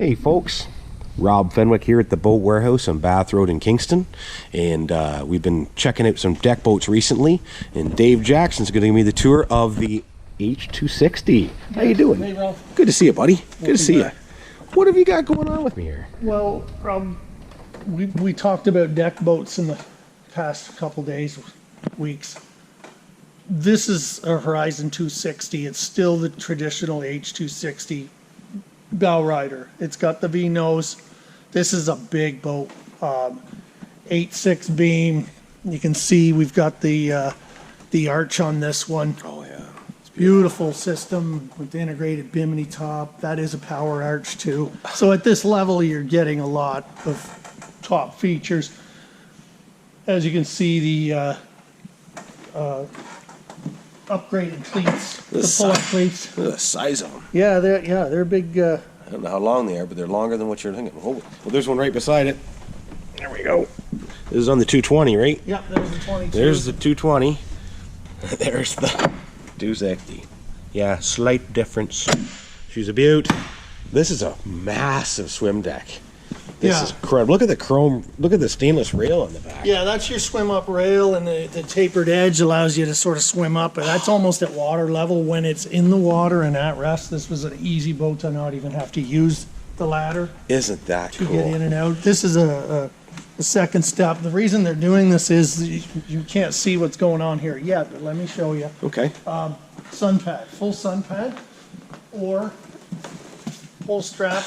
Hey folks, Rob Fenwick here at the Boat Warehouse on Bath Road in Kingston, and we've been checking out some deck boats recently, and Dave Jackson's going to give me the tour of the H260. How you doing? Hey, Rob. Good to see you, buddy. Good to see you. What have you got going on with me here? Well, we talked about deck boats in the past couple days, weeks. This is a Horizon 260. It's still the traditional H260 bowrider. It's got the V nose. This is a big boat. 8.6 beam. You can see we've got the arch on this one. Oh yeah, it's beautiful system with the integrated bimini top. That is a power arch too. So at this level, you're getting a lot of top features. As you can see, the upgraded cleats, the pull-up cleats. The size of them. Yeah, they're big. I don't know how long they are, but they're longer than what you're thinking. Oh, well, there's one right beside it. There we go. This is on the 220, right? Yeah, there's the 22. There's the 220. There's the 260. Yeah, slight difference. She's a beaut. This is a massive swim deck. This is incredible. Look at the chrome, look at the stainless rail on the back. Yeah, that's your swim up rail, and the tapered edge allows you to sort of swim up, and that's almost at water level when it's in the water and at rest. This was an easy boat to not even have to use the ladder. Isn't that cool? To get in and out. This is a second step. The reason they're doing this is you can't see what's going on here yet, but let me show you. Okay. Sun pad, full sun pad, or pull strap.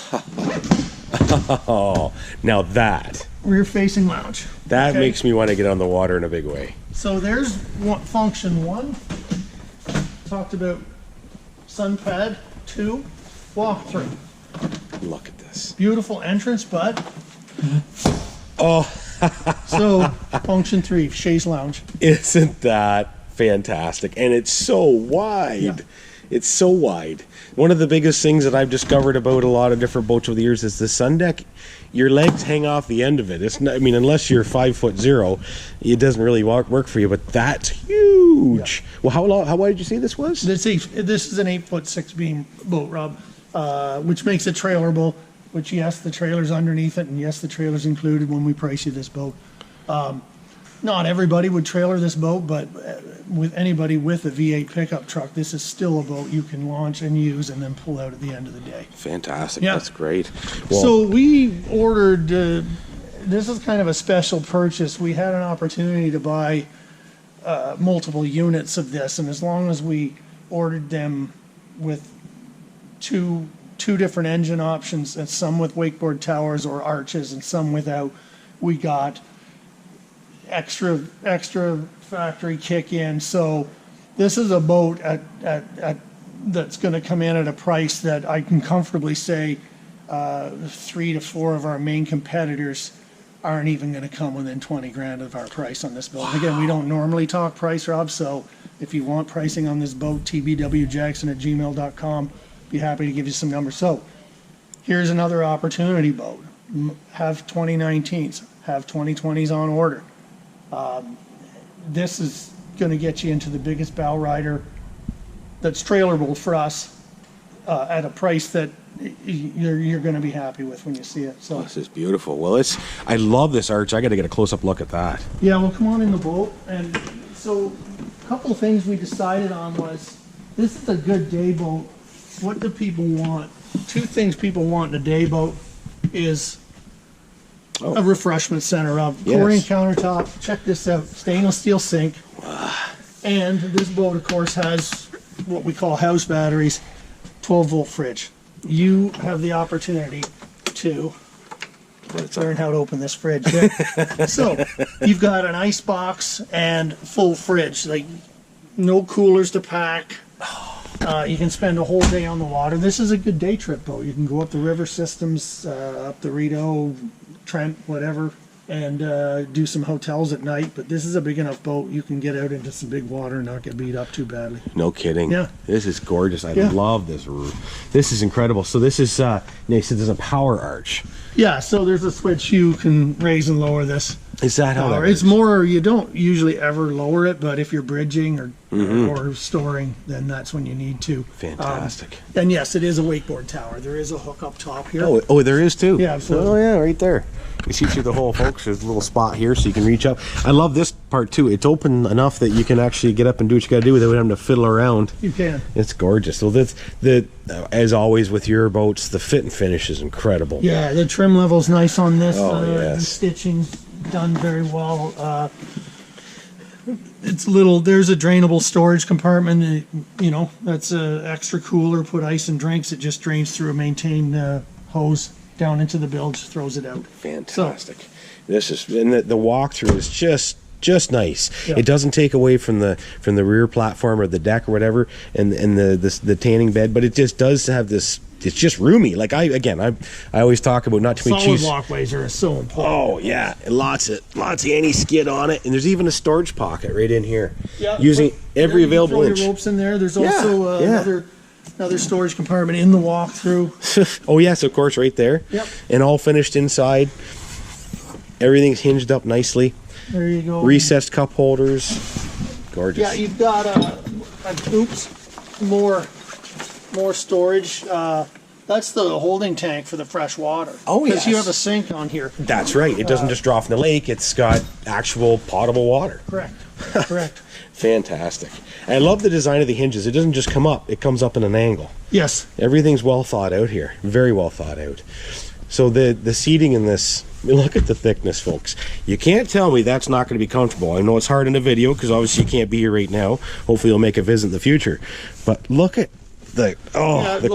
Oh, now that rear-facing lounge. That makes me want to get on the water in a big way. So there's function one. Talked about sun pad. 2, walk-through. Look at this. Beautiful entrance, but oh. So function 3, chaise lounge. Isn't that fantastic? And it's so wide. Yeah. It's so wide. One of the biggest things that I've discovered about a lot of different boats over the years is the sun deck. Your legs hang off the end of it. It's not, I mean, unless you're 5'0", it doesn't really work for you. But that's huge. Yeah. Well, how wide did you say this was? This is an 8'6" beam boat, Rob, which makes it trailerable. Which yes, the trailer's underneath it, and yes, the trailer's included when we price you this boat. Not everybody would trailer this boat, but with anybody with a V8 pickup truck, this is still a boat you can launch and use and then pull out at the end of the day. Fantastic. Yeah. That's great. Well, so we ordered, this is kind of a special purchase. We had an opportunity to buy multiple units of this, and as long as we ordered them with two different engine options, and some with wakeboard towers or arches and some without, we got extra factory kick in. So this is a boat that's going to come in at a price that I can comfortably say 3 to 4 of our main competitors aren't even going to come within 20 grand of our price on this boat. Wow. Again, we don't normally talk price, Rob, so if you want pricing on this boat, tbwjackson@gmail.com. Be happy to give you some numbers. So here's another opportunity boat. Have 2019s, have 2020s on order. This is going to get you into the biggest bow rider that's trailerable for us at a price that you're going to be happy with when you see it. So this is beautiful. Well, I love this arch. I got to get a close-up look at that. Yeah, well, come on in the boat. And so a couple of things we decided on was this is a good day boat. What do people want? 2 things people want in a day boat is a refreshment center of chlorine countertop. Check this out, stainless steel sink. And this boat, of course, has what we call house batteries, 12-volt fridge. You have the opportunity to learn how to open this fridge. So you've got an ice box and full fridge, like no coolers to pack. You can spend a whole day on the water. This is a good day trip boat. You can go up the river systems, up the Rideau, Trent, whatever, and do some hotels at night. But this is a big enough boat you can get out into some big water and not get beat up too badly. No kidding. Yeah. This is gorgeous. I love this roof. This is incredible. So this is, they said there's a power arch. Yeah, so there's a switch you can raise and lower this. Is that how that It's works? more, you don't usually ever lower it, but if you're bridging or storing, then that's when you need to. Fantastic. And yes, it is a wakeboard tower. There is a hook up top here. Oh, there is too. Yeah, absolutely. Oh yeah, right there. You see through the hole, folks. There's a little spot here so you can reach up. I love this part too. It's open enough that you can actually get up and do what you got to do without having to fiddle around. You can. It's gorgeous. So that's as always with your boats, the fit and finish is incredible. Yeah, the trim level's nice on this. Oh, The yes. stitching's done very well. It's little. There's a drainable storage compartment. You know, that's a extra cooler. Put ice and drinks. It just drains through a maintained hose down into the bilge, throws it out. Fantastic. This is, and the walkthrough is just nice. Yeah. It doesn't take away from the rear platform or the deck or whatever, and the tanning bed, but it just does have this. It's just roomy. Like I always talk about not too many Solid cheese. walkways are so important. Oh yeah, and lots of anti-skid on it, and there's even a storage pocket right in here. Yeah, using every you can available throw inch. your ropes in there. There's Yeah, also yeah. another storage compartment in the walkthrough. Oh yes, of course, right there. Yep. And all finished inside. Everything's hinged up nicely. There you go. Recessed cup holders. Gorgeous. Yeah, you've got more storage. That's the holding tank for the fresh water. Oh, Because you yes. have a sink on here. That's right. It doesn't just draw from the lake. It's got actual potable water. Correct. Correct. Fantastic. I love the design of the hinges. It doesn't just come up. It comes up in an angle. Yes. Everything's well thought out here. Very well thought out. So the seating in this, look at the thickness, folks. You can't tell me that's not going to be comfortable. I know it's hard in a video because obviously you can't be here right now. Hopefully you'll make a visit in the future. But look at the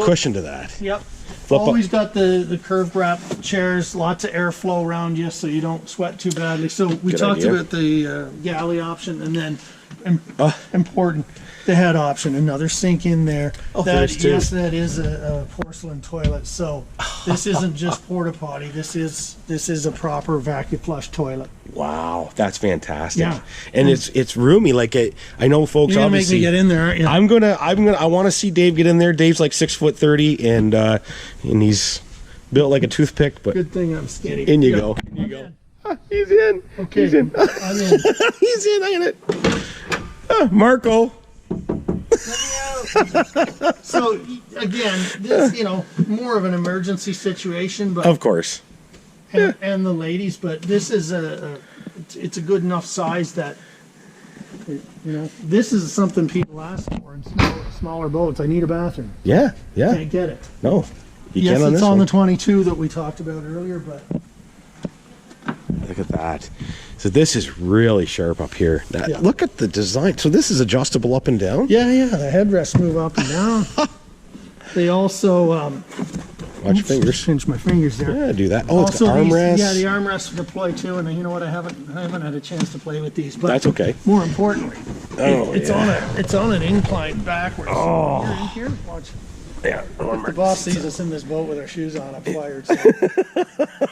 cushion to that. Yep. Flip Always got the curved wrap chairs, lots of airflow around you so you don't sweat too badly. So we Good talked idea. about the galley option, and then important, the head option, another sink in there. Oh, there's two. Yes, that is a porcelain toilet. So this isn't just porta potty. This is a proper vacuum flush toilet. Wow, that's fantastic. Yeah. And it's roomy. Like I know folks You're gonna make obviously me get in there, aren't you? I want to see Dave get in there. Dave's like 6'30" and he's built like a toothpick, but Good thing I'm skinny. in you Yeah. go. In you I'm go. in. He's in. Okay. He's in. I'm in. He's in. I get it. Marco. So again, this more of an emergency situation, but Of course. and the ladies, but this is it's a good enough size that this is something people ask for in smaller boats. I need a bathroom. Yeah. Yeah. Can't get it. No. You Yes, can on it's this on one. the 22 that we talked about earlier, but Look at that. So this is really sharp up here. Now, Yeah. Look at the design. So this is adjustable up and down. yeah, the headrests move up and down. They also Watch your fingers. pinch my fingers there. Yeah, do that. Oh, it's got Also, armrests. yeah, the armrests deploy too, and you know what? I haven't had a chance to play with these, but That's okay. More importantly, Oh, it's yeah. it's on an incline backwards. Oh. You're in here. Watch. Yeah. If the boss sees us in this boat with our shoes on, I'm fired. So.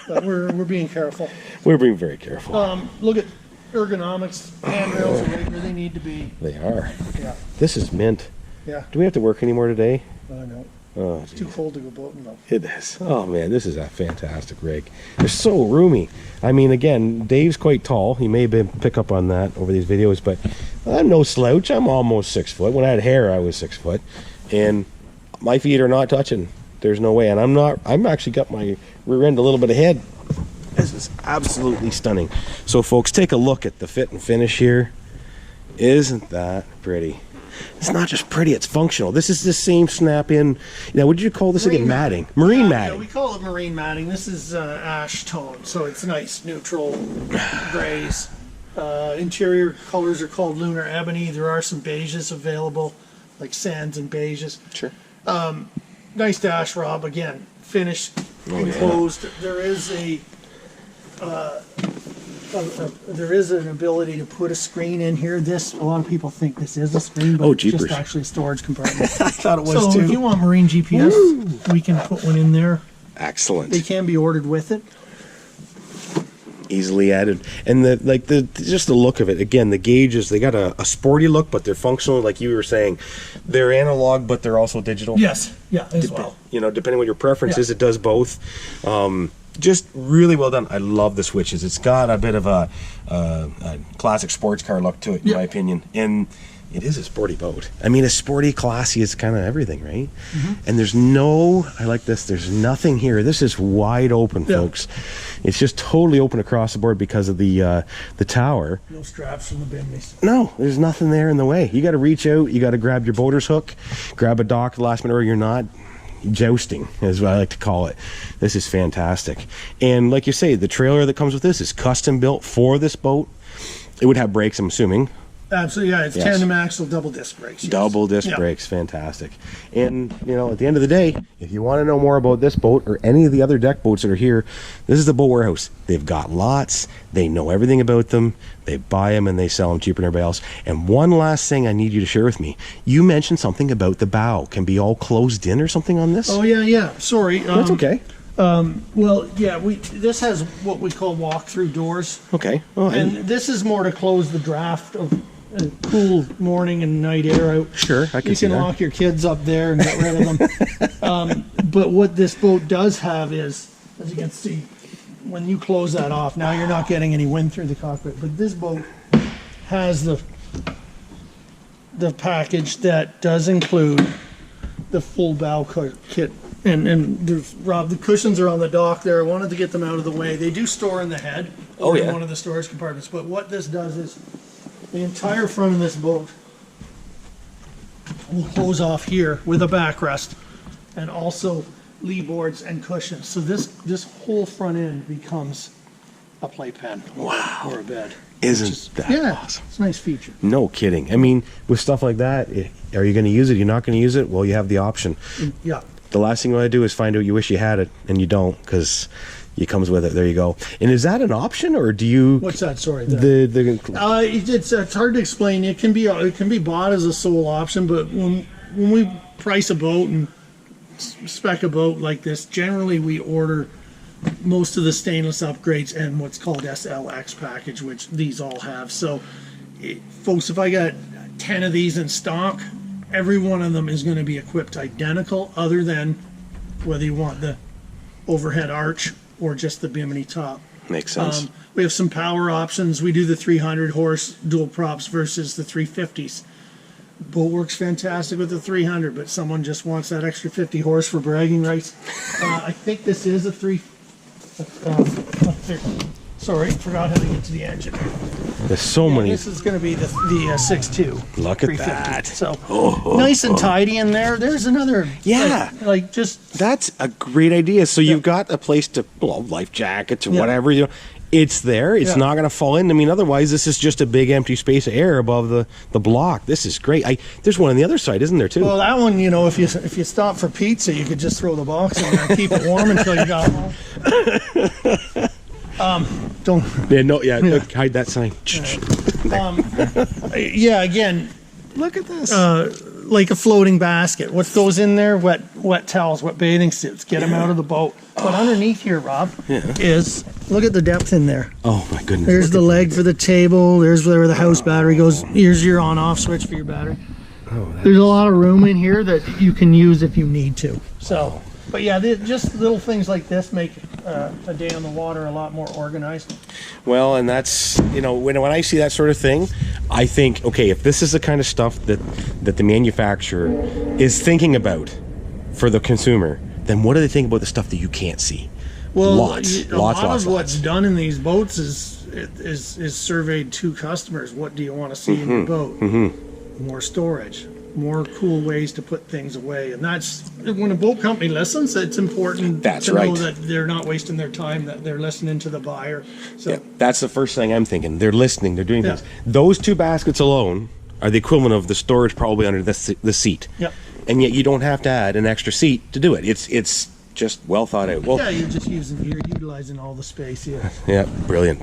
But we're being careful. We're being very careful. Look at ergonomics. Handrails are right where they need to be. They are. Yeah, This is mint. yeah. Do we have to work anymore today? No, Oh, it's too cold to go boating though. it is. Oh man, this is a fantastic rig. They're so roomy. I mean, again, Dave's quite tall. He may have been pick up on that over these videos, but I'm no slouch. I'm almost 6 foot. When I had hair, I was 6 foot, and my feet are not touching. There's no way, and I'm actually got my rear end a little bit ahead. This is absolutely stunning. So, folks, take a look at the fit and finish here. Isn't that pretty? It's not just pretty, it's functional. This is the same snap-in. Now, what did you call this again? Matting. Marine Yeah, matting. we call it marine matting. This is ash tone, so it's nice, neutral grays. Interior colors are called lunar ebony. There are some beiges available, like sands and beiges. Sure. Nice dash, Rob. Again, finished, enclosed. There is an ability to put a screen in here. A lot of people think this is a screen, but it's jeepers. just actually a storage compartment. I thought it was So too. if you want marine GPS, we can put one in there. Excellent. They can be ordered with it. Easily added. And just the look of it. Again, the gauges, they got a sporty look, but they're functional, like you were saying. They're analog, but they're also digital. Yes, yeah, as well. You know, depending on what your preference Yeah. is, it does both. just really well done. I love the switches. It's got a bit of a classic sports car look to it, in my opinion. And it is a sporty boat. I mean, a sporty, classy is kind of everything, right? And there's no, I like this, there's nothing here. This is wide open, folks. It's just totally open across the board because of the tower. No straps from the bimneys. No, there's nothing there in the way. You got to reach out, you got to grab your boater's hook, grab a dock at the last minute, or you're not. Jousting is what I like to call it. This is fantastic. And like you say, the trailer that comes with this is custom built for this boat. It would have brakes, I'm assuming. Absolutely, yeah. It's tandem axle, double disc brakes. Yes. Double disc brakes, fantastic. And you know, at the end of the day, if you want to know more about this boat or any of the other deck boats that are here, this is the Boat Warehouse. They've got lots. They know everything about them. They buy them and they sell them cheaper than everybody else. And one last thing I need you to share with me. You mentioned something about the bow can be all closed in or something on this. Oh yeah. Sorry. That's okay. Well, yeah, this has what we call walk-through doors. Okay. Oh, and this is more to close the draft of cool morning and night air out. Sure, I can see that. You can lock your kids up there and get rid of them. But what this boat does have is, as you can see, when you close that off, now you're not getting any wind through the cockpit. But this boat has the package that does include the full bow kit. And Rob, the cushions are on the dock there. I wanted to get them out of the way. They do store in the head or in one of the storage compartments. But what this does is the entire front of this boat will close off here with a backrest and also lee boards and cushions. So this whole front end becomes a playpen or a bed. Isn't that awesome? It's a nice feature. No kidding. I mean, with stuff like that, are you going to use it? You're not going to use it? Well, you have the option. Yeah. The last thing you want to do is find out you wish you had it and you don't, because it comes with it. There you go. And is that an option, or do you? What's that? Sorry. It's hard to explain. It can be bought as a sole option, but when we price a boat and spec a boat like this, generally we order most of the stainless upgrades and what's called SLX package, which these all have. So, folks, if I got 10 of these in stock, every one of them is going to be equipped identical, other than whether you want the overhead arch or just the bimini top. Makes sense. We have some power options. We do the 300 horse dual props versus the 350s. Boat works fantastic with the 300, but someone just wants that extra 50 horse for bragging rights. I think this is a sorry, forgot how to get to the engine. There's so many. This is going to be the 6.2. Look at that. So nice and tidy in there. There's another. Yeah. Like just. That's a great idea. So you've got a place to, life jackets or whatever, you know. It's there. It's not going to fall in. I mean, otherwise, this is just a big empty space of air above the block. This is great. There's one on the other side, isn't there, too? Well, that one, you know, if you stop for pizza, you could just throw the box in there and keep it warm until you got home. Don't. Yeah, no, look, hide that sign. Again. Look at this. Like a floating basket. What goes in there? Wet towels, wet bathing suits. Get them out of the boat. But underneath here, Rob, is, look at the depth in there. Oh my goodness. There's the leg for the table. There's where the house battery goes. Here's your on-off switch for your battery. There's a lot of room in here that you can use if you need to. So, but yeah, just little things like this make a day on the water a lot more organized. Well, and that's, you know, when I see that sort of thing, I think, okay, if this is the kind of stuff that the manufacturer is thinking about for the consumer, then what do they think about the stuff that you can't see? Well, lots of what's done in these boats is surveyed to customers. What do you want to see in your boat? More storage, more cool ways to put things away, and that's when a boat company listens. It's important to know that they're not wasting their time, that they're listening to the buyer. So that's the first thing I'm thinking. They're listening. They're doing things. Those two baskets alone are the equivalent of the storage probably under the seat. Yep. And yet you don't have to add an extra seat to do it. It's just well thought out. Well, you're utilizing all the space here. Yeah, brilliant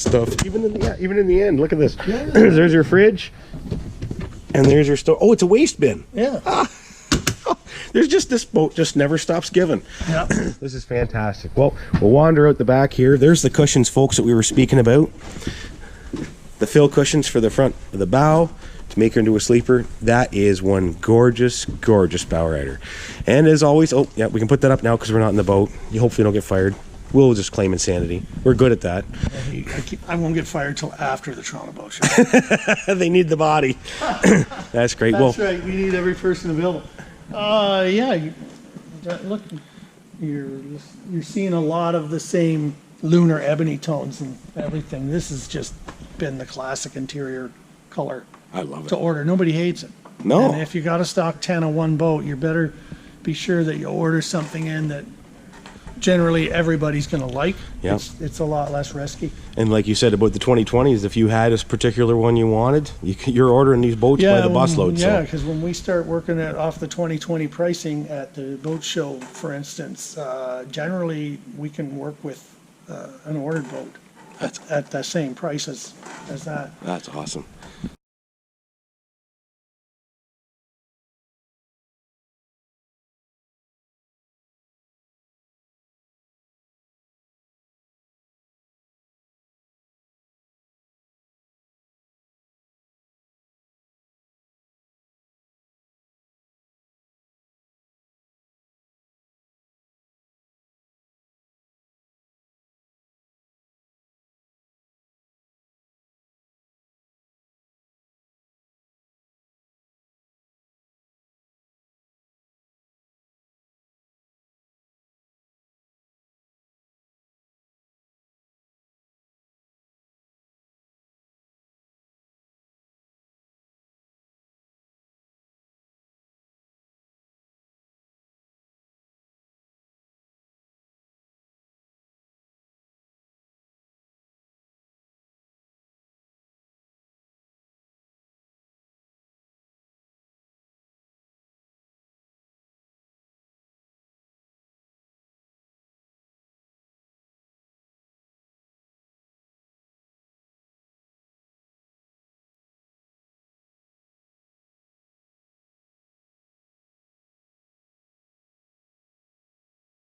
stuff. Even in the end, look at this. Yeah. There's your fridge, and there's your store. Oh, it's a waste bin. Yeah. There's just, this boat just never stops giving. Yeah. This is fantastic. Well, we'll wander out the back here. There's the cushions, folks, that we were speaking about. The fill cushions for the front of the bow to make her into a sleeper. That is one gorgeous bow rider. And as always, we can put that up now because we're not in the boat. You hopefully don't get fired. we'll just claim insanity. We're good at that. I won't get fired till after the Toronto Boat Show. They need the body. That's great. That's right. We need every person available. Look, you're seeing a lot of the same lunar ebony tones and everything. This has just been the classic interior color I love it. to order. Nobody hates it. No. And if you got a stock 10 on one boat, you better be sure that you order something in that generally everybody's going to like. Yeah. It's a lot less risky. And like you said about the 2020s, if you had a particular one you wanted, you're ordering these boats by the busload. Yeah, because when we start working off the 2020 pricing at the boat show, for instance, generally we can work with an ordered boat at the same price as that. That's awesome.